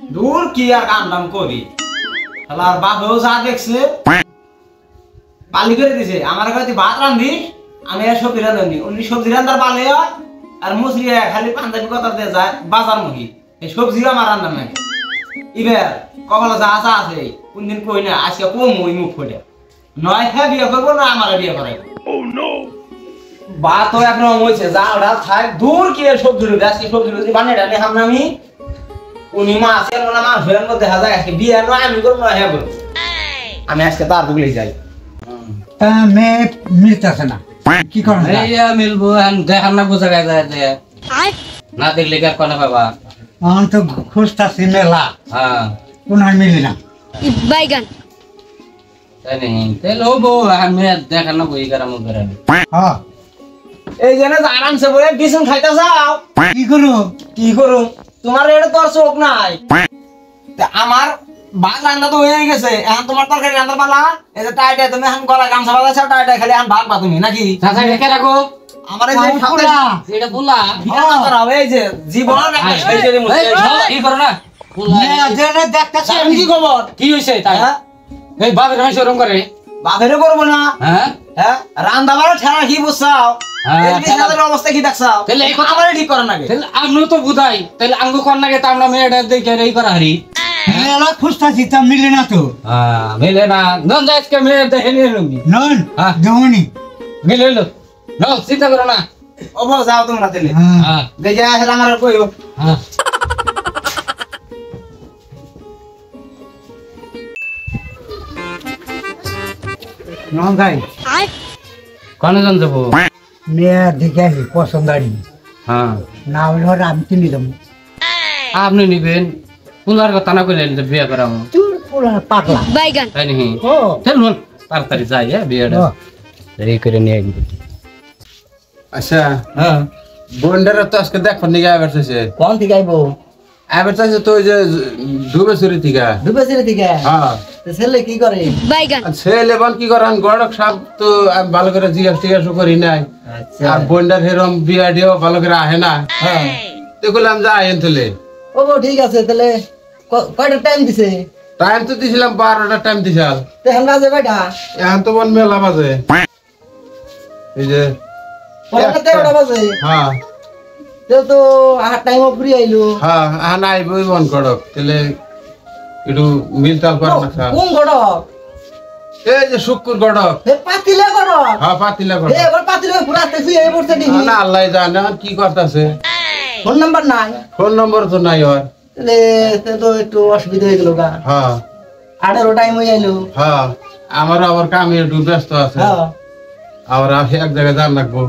দূর কি আর কাম টাম করি শালার বাপেও যা দেখছে পালি করে দিছে আমার কাছে ভাত রান্ধি আমি আর সবজি রান্ধি উনি সবজি রান্নার পালে আর মুসরি খালি পাঞ্জাবি কথা দিয়ে যায় বাজার মুখী এই সবজিও আমার রান্না নাই এবার কখনো যা যা আছে কোনদিন কই না আজকে কম ওই মুখ ফুটে নয় হ্যাঁ বিয়ে করবো না আমার বিয়ে করাইবো বা তো একরকম হয়েছে যা ওরা থাক দূর কি সবজি রুটি আজকে সবজি রুটি বানিয়ে ডালি হাম নামি উনি মা আছে না মা ফেরার মধ্যে দেখা যায় আজকে বিয়ে নয় আমি করবো না হ্যাঁ বলবো আমি আজকে তার বুগলে যাই তা মেয়ে মিলতেছে না কি করেন মিলবো দেখার না বোঝা যায় না দেখলে কি আর কোনে বাবা আমি তো খুঁজতেছি মেলা হ্যাঁ কোন মিলি না বাইগান তাই নেই তাহলে হবো আমি দেখার না বই করা মুখ করে হ্যাঁ এই জন্য আরামসে বলে বিছন খাইতে যাও কি করু কি করুম তোমার এটা তো আর চোখ নাই তা আমার ভাত রান্না তো হয়ে গেছে এখন তোমার তরকারি রান্নার পালা এই যে টাইটাই তুমি এখন গলা গামছা বাঁধাছো টাইটাই খালি এখন ভাগ তুমি নাকি চাচা রেখে রাখো আমার এই যে সাথে এটা বুলা বিয়া না করা হবে, এই যে জীবন একটা সেই যদি কি করো না দেখতেছে আমি কি খবর কি হইছে তাই হ্যাঁ এই বাপের হাসি ওরকম করে বাপেরও করবো না হ্যাঁ হ্যাঁ রান্না বাড়া ঠেলা কি বুঝছাও হ্যাঁ, এই বিছানার অবস্থা কি দেখছাও তাহলে এই কথা- আমারই ঠিক করার নাকি তাহলে আমিও তো বুঝাই তাহলে আঙ্গু কর নাগে তা আমরা মেয়েটা দেখে এই করা হারি মেলা খুঁজতেছি তা মিলে না তো হ্যাঁ মিলে না নন যাই আজকে মেয়ে দেখে নিয়ে লুঙ্গি নন হ্যাঁ। দেমনি মিলে এলো ন চিন্তা করো না ও বল যাও তোমরা তাহলে হ্যাঁ হ্যাঁ দেখে আসলে আমার আর কইও হ্যাঁ নন ভাই কনে জন যাবো মেয়ে দেখে আসি পছন্দ হয় হ্যাঁ না হলে হয়তো আমি কিনে দেবো আপনি নিবেন পুলার কথা না কইলেন যে বিয়ে করাবো চুর পোলা পাগলা বাইগান তাই নাকি ও চলুন তাড়াতাড়ি যাই হ্যাঁ বিয়েটা ও। এই করে নিয়ে আসবো আচ্ছা হ্যাঁ বোনটারা তো আজকে দেখো নিকে আবার চাইছে কোন থেকে আইবো আবার চাইছে তো ওই যে ডুবে চুরি থেকে ডুবেছিরে থেকে হ্যাঁ ছেলে কি করে বাইগান আর ছেলে বল কি করেন গড়ক সাপ তো আমি ভালো করে জিজ্ঞাসা টিজ্ঞাসা করি নাই আচ্ছা আর বোনটার হেরম বিয়া দিয়েও ভালো করে আহে না হ্যাঁ তো বললাম যা আহেন তুলে ও ঠিক আছে তাহলে কয়টা টাইম দিছে টাইম তো দিছিলাম 12টা টাইম দিছাল তেহান বাজে কয়টা এখন তো মন মেলা বাজে এই যে 13টা বাজে হ্যাঁ তো আহার টাইমও ফ্রি আইলো হ্যাঁ এখন আইবই মন গড়ক তাহলে একটু মিলতাল পার না খা। কোন গড়ক এই যে শুক্র গড়ক হে পাতিলে গড়ক হ্যাঁ পাতিলা হে গড়ক এবার পাতিলে পুরাতে ফ্রি আই পড়ছে নি না আল্লাহ জানে এখন কি করতেছে ফোন নাম্বার নাই ফোন নম্বর তো নাই ওর তাহলে তো একটু অসুবিধা হয়ে গেল গা হ্যাঁ 18 টাইম হয়ে আইলো হ্যাঁ আমার আবার কামে একটু ব্যস্ত আছে হ্যাঁ আবার আমি এক জায়গায় যান লাগবো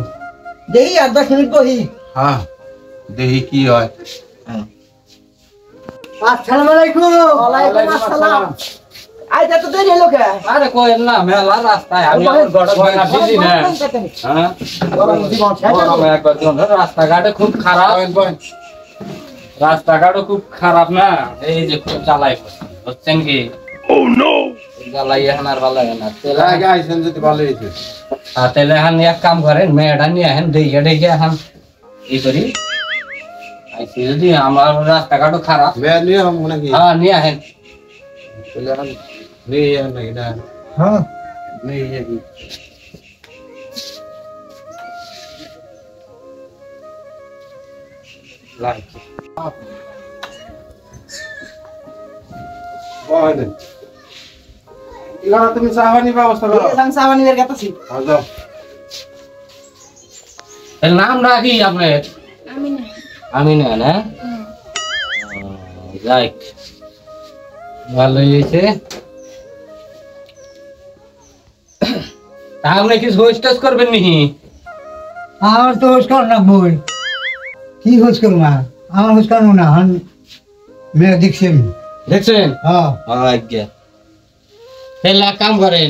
দেখি আর 10 মিনিট বহি হ্যাঁ দেখি কি হয় আসসালামু আলাইকুম ওয়ালাইকুম আসসালাম আইতা তো দেরি হলো কে আরে কোয়েন না মেলা রাস্তায় আমি আমার গড় গয়না বুঝি না হ্যাঁ গরম একবার দিন ধরে রাস্তাঘাটে খুব খারাপ রাস্তাঘাটও খুব খারাপ না এই যে খুব চালাই হচ্ছেন কি ও নো চালাই এখন আর ভালো লাগে না আগে আইসেন যদি ভালো হইছে তাহলে এখন এক কাম করেন মেয়েটা নিয়ে এখন দেখে দেখে এখন ই করি আইসি যদি আমার রাস্তাঘাটও খারাপ মেয়ে নিয়ে হম নাকি হ্যাঁ নিয়ে আহেন বলে এখন নিয়ে যান নাকি না হ্যাঁ নিয়ে যাবি ইলাকা তুমি চাহানি ব্যবস্থা করো সাংসাবানির কাছে হ্যাঁ যাও এর নাম রাখি আপনার আমি না না যাক ভালোই হয়েছে তা আপনি কি হোস্ট টোস্ট করবেন নাকি আমার তো হোস কর না বই কি হোস করবো না আমার হোস করবো না হন মেয়ে দেখছি আমি দেখছেন হ্যাঁ আজ্ঞা তাহলে এক কাম করেন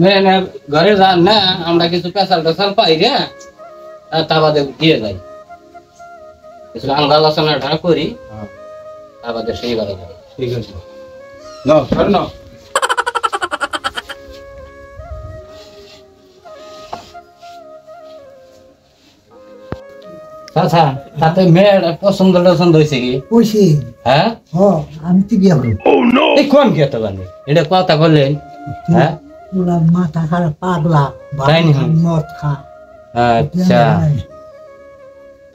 মেয়ের ঘরে যান না আমরা কিছু পেশাল টেশাল পাই রে তা বাদে দিয়ে যাই কিছু আঙ্গাল আলোচনাটা করি তা বাদে সেই বাদে যাই ঠিক আছে নাও সর নাও আচ্ছা তাতে মেয়ের পছন্দ টছন্দ হয়েছে কি কইছি হ্যাঁ হ আমি তো বিয়া করব এই কোন কি হতে পারে এটা কথা বললেন হ্যাঁ পুরা মাথা খারাপ পাগলা তাই নাকি? মদ খা আচ্ছা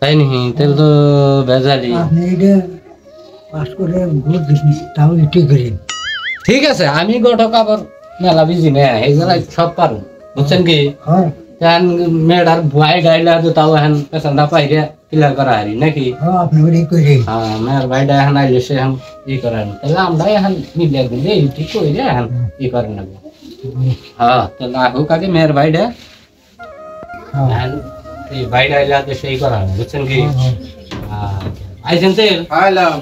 তাই নাকি তাহলে তো বেজালি আপনি এটা পাস করে ভোট দিন তাহলে ঠিক করেন ঠিক আছে আমি গঠক আবার মেলা বিজি না এই জায়গায় সব পারো বুঝছেন কি হ্যাঁ এখন মেয়েটার ভয় গাইলা তো তাও এখন পেছনটা পাইরে ক্লিয়ার করা হারি নাকি হ্যাঁ আপনি ওটাই করেন হ্যাঁ মেয়ের ভাইটা এখন আইলে সে এখন ই করে না তাহলে আমরা এখন মিলিয়ে দিলে ঠিক করে এখন ই করে নেবো হ্যাঁ তাহলে হোক আগে মেয়ের ভাইটা হ্যাঁ এখন এই ভাইটা আইলে তো সেই করা হবে বুঝছেন কি আইছেন তো আইলাম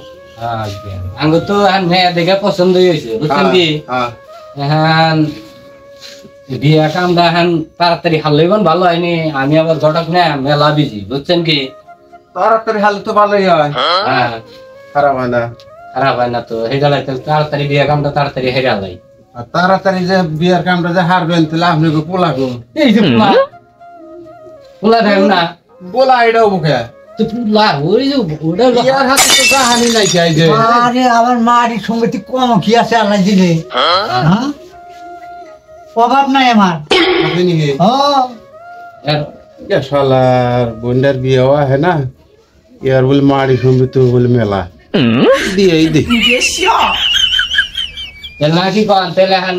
আঙ্গ তো এখন মেয়ে দেখে পছন্দ হয়েছে বুঝছেন কি হ্যাঁ এখন বিয়া কামটা এখন তাড়াতাড়ি হারলেইবন ভালো হয়নি আমি আবার ঘটক না মেলা বিজি বুঝছেন কি তাড়াতাড়ি হালে তো ভালোই হয় হ্যাঁ খারাপ হয় না খারাপ হয় না তো হেডালাই তাড়াতাড়ি বিয়া কামটা তাড়াতাড়ি হেডালাই আর তাড়াতাড়ি যে বিয়ার কামটা যে হারবেন তাহলে আপনাকে পোলাগো এই যে পুলা পুলা দেখ না বলা এটাও মুখে তো পুলা ওই যে ওটা বিয়ার হাতে তো কাহানি নাই কি আইছে আরে আমার মারি সঙ্গতি কম কি আছে আল্লাহ দিলে হ্যাঁ অভাব নাই আমার আপনি নিয়ে ও ये शालार बंडर भी हुआ है ना यार बोल मारी सुन तो बोल मेला दिए दे না কি কন তাহলে এখন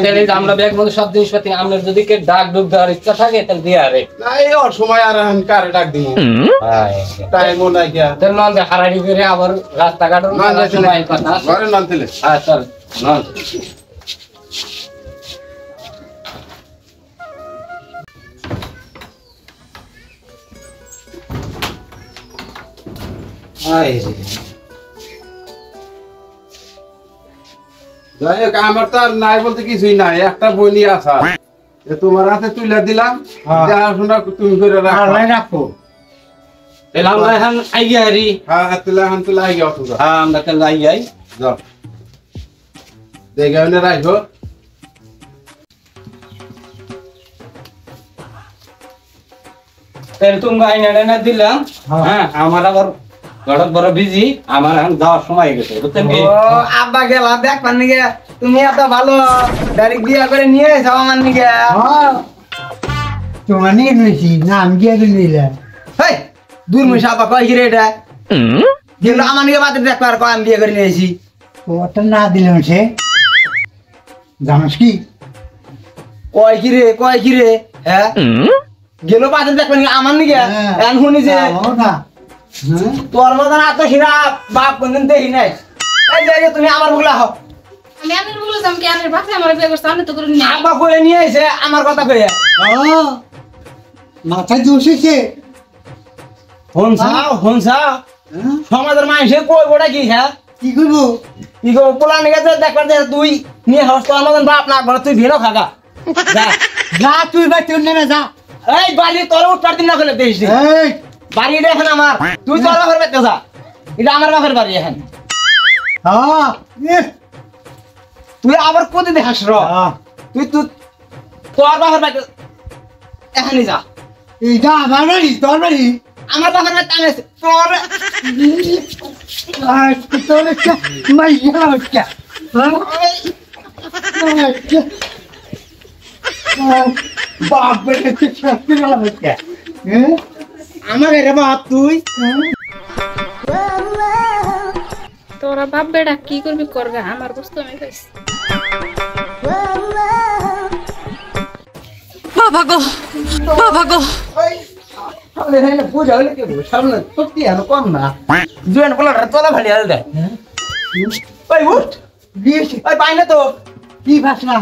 তাহলে আমরা ব্যাগ মধ্যে সব জিনিসপাতি আমরা যদি কে ডাক ডুক দেওয়ার ইচ্ছা থাকে তাহলে দিয়ে আরে नहीं और समय आ रहा है कार डाक दी टाइम होना क्या তাহলে নন হারাড়ি করে আবার রাস্তাঘাটের ना ना चले সময় কথা আছে। घरे ना चले হ্যাঁ চল নন যাই হোক আমার তো আর নাই বলতে কিছুই নাই একটা বইনি আসা এ তোমার হাতে তুলে দিলাম হ্যাঁ। দেখাশোনা তুমি করে রাখো আল্লাহ রাখো তাহলে আমরা এখন আইয়া হারি হ্যাঁ তুলে এখন তুলে আগে অত যাও হ্যাঁ আমরা তাহলে আইয়াই যাও দেখে ওনে রাখো তাহলে তুমি আইনা দিলাম হ্যাঁ আমার আবার ঘটক বড় বিজি আমার এখন যাওয়ার সময় হয়ে গেছে বুঝছেন কি ও আব্বা গেলা দেখ পানি গে তুমি এত ভালো ডাইরেক্ট বিয়া করে নিয়ে যাও আমার নিকে হ্যাঁ তোমার নিয়ে নিয়েছি না আমি গিয়ে নিলাম হেই দূর মশা আব্বা কয় কি রে এটা যেগুলো আমার নিকে বাদ দেখ পার কয় আমি বিয়ে করে নিয়েছি ওটা না দিলাম সে জানিস কি কয় কি রে হ্যাঁ গেল বাদ দেখ পানি আমার নিকে এখন শুনি যে না তোর মতন এত হিরা বাপ কোনদিন দেখি নাই এই যে তুমি আমার বুগলা হও আমি আনের বলেছিলাম কি আনের বাসে আমার বিয়ে করছে আমি তো করে নিয়ে আব্বা কয়ে নিয়ে এসে আমার কথা কয়ে মাথায় দোষেছে হনসা সমাজের মানুষে কই গোটা কি হ্যাঁ কি করবো কি গো পোলা নিয়ে গেছে দেখবার যে তুই নিয়ে হস তোর মতন বাপ না ঘর তুই ভিড়ো খাগা যা যা তুই বা তোর নেমে যা এই বাড়ি তোর উঠবার দিন না করলে দেখিস এই বাড়ি এটা এখন আমার তুই তোর বাপের বাড়িতে যা এটা আমার বাপের বাড়ি এখন হ্যাঁ তুই আবার কোথায় দেখাস র তুই তুই তোর বাপের বাড়িতে এখানে যা এইটা আমার বাড়ি তোর বাড়ি আমার বাপের বাড়িতে আমি আছি। তোর তোর একটা মাইয়া হচ্ছে বাপ বেটা তুই শাস্তি গেলাম হচ্ছে আমার রে বাপ তুই তোরা বাপ বেটা কি করবি করবে আমার বস্তু আমি খাইছি সামনে হইলে বুঝা হইলে কি হবে? সামনে সত্যি আর কম না জুয়েন পোলাটা তোলা ভালি আল দেয় ওই উঠ দিয়েছি ওই পাই না তো কি ভাস না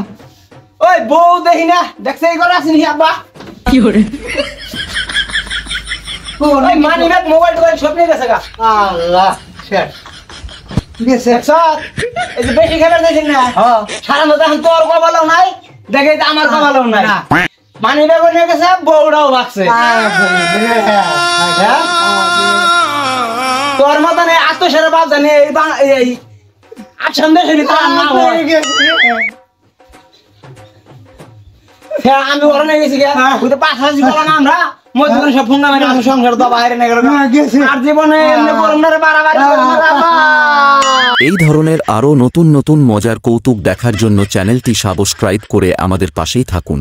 ওই বউ দেখি না দেখছে এই ঘরে আসেনি আব্বা ওই মানি ব্যাগ মোবাইল টোবাইল সব নিয়ে গেছে গা আল্লাহ শেষ গেছে দেখছ এই যে বেশি খেলা দেখেন না সারা মতো এখন তোর কপালও নাই দেখে যে আমার কপালও নাই না। মানি ব্যাগও নিয়ে গেছে বউটাও ভাগছে তোর মতন এই আত্মসারে বাপ জানি এই আসাম দেশের ভিতরে আর না হয় হ্যাঁ আমি ওরা নিয়ে গেছি গিয়া ওই তো পাশাপাশি করলাম আমরা মধ্যখানে সব ফোন মেরে আমার সংসার তো বাইরে নিয়ে গেল গেছে আর জীবনে এমনি করুন না রে বাড়াবাড়ি করুন না রে আব্বা। এই ধরনের আরও নতুন নতুন মজার কৌতুক দেখার জন্য চ্যানেলটি সাবস্ক্রাইব করে আমাদের পাশেই থাকুন।